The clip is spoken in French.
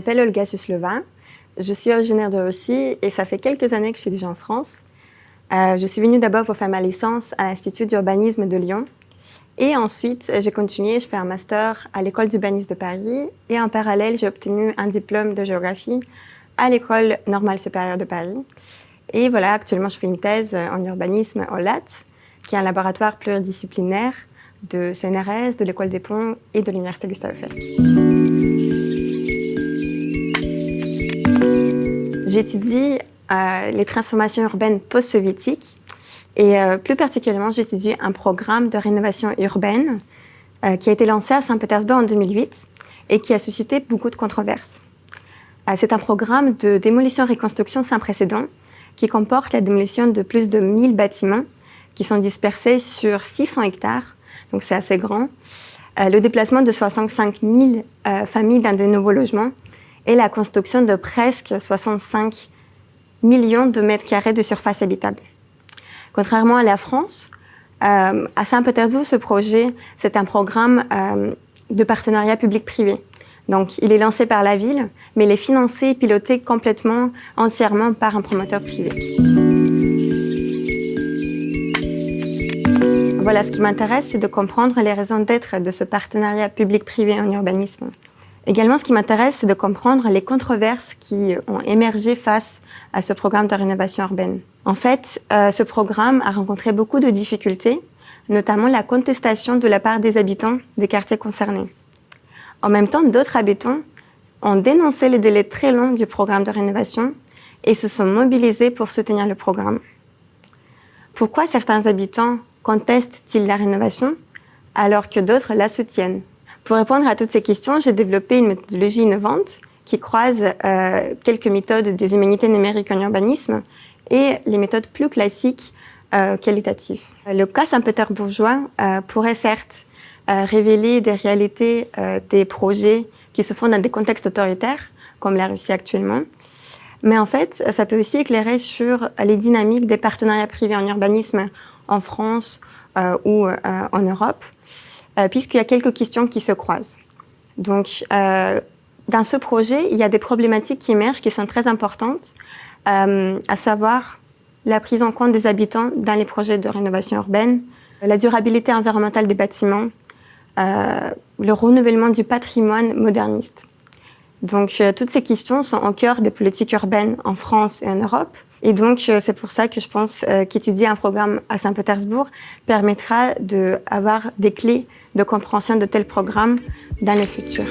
m'appelle Olga Suslova. Je suis originaire de Russie et ça fait quelques années que je suis déjà en France. Je suis venue d'abord pour faire ma licence à l'Institut d'urbanisme de Lyon. Et ensuite, j'ai continué, je fais un master à l'École d'urbanisme de Paris. Et en parallèle, j'ai obtenu un diplôme de géographie à l'École normale supérieure de Paris. Et voilà, actuellement, je fais une thèse en urbanisme au LAT, qui est un laboratoire pluridisciplinaire de CNRS, de l'École des Ponts et de l'Université Gustave Eiffel. J'étudie les transformations urbaines post-soviétiques et plus particulièrement, j'étudie un programme de rénovation urbaine qui a été lancé à Saint-Pétersbourg en 2008 et qui a suscité beaucoup de controverses. C'est un programme de démolition-reconstruction sans précédent qui comporte la démolition de plus de 1000 bâtiments qui sont dispersés sur 600 hectares, donc c'est assez grand, le déplacement de 65 000 familles dans de nouveaux logements et la construction de presque 65 millions de mètres carrés de surface habitable. Contrairement à la France, à Saint-Pétersbourg, ce projet, c'est un programme de partenariat public-privé. Donc, il est lancé par la ville, mais il est financé et piloté complètement, entièrement par un promoteur privé. Voilà, ce qui m'intéresse, c'est de comprendre les raisons d'être de ce partenariat public-privé en urbanisme. Également, ce qui m'intéresse, c'est de comprendre les controverses qui ont émergé face à ce programme de rénovation urbaine. En fait, ce programme a rencontré beaucoup de difficultés, notamment la contestation de la part des habitants des quartiers concernés. En même temps, d'autres habitants ont dénoncé les délais très longs du programme de rénovation et se sont mobilisés pour soutenir le programme. Pourquoi certains habitants contestent-ils la rénovation alors que d'autres la soutiennent ? Pour répondre à toutes ces questions, j'ai développé une méthodologie innovante qui croise quelques méthodes des humanités numériques en urbanisme et les méthodes plus classiques qualitatives. Le cas saint-pétersbourgeois pourrait certes révéler des réalités des projets qui se font dans des contextes autoritaires, comme la Russie actuellement. Mais en fait, ça peut aussi éclairer sur les dynamiques des partenariats privés en urbanisme en France ou en Europe, puisqu'il y a quelques questions qui se croisent. Donc, dans ce projet, il y a des problématiques qui émergent qui sont très importantes, à savoir la prise en compte des habitants dans les projets de rénovation urbaine, la durabilité environnementale des bâtiments, le renouvellement du patrimoine moderniste. Donc, toutes ces questions sont au cœur des politiques urbaines en France et en Europe. Et donc, c'est pour ça que je pense qu'étudier un programme à Saint-Pétersbourg permettra d'avoir des clés de compréhension de tels programmes dans le futur.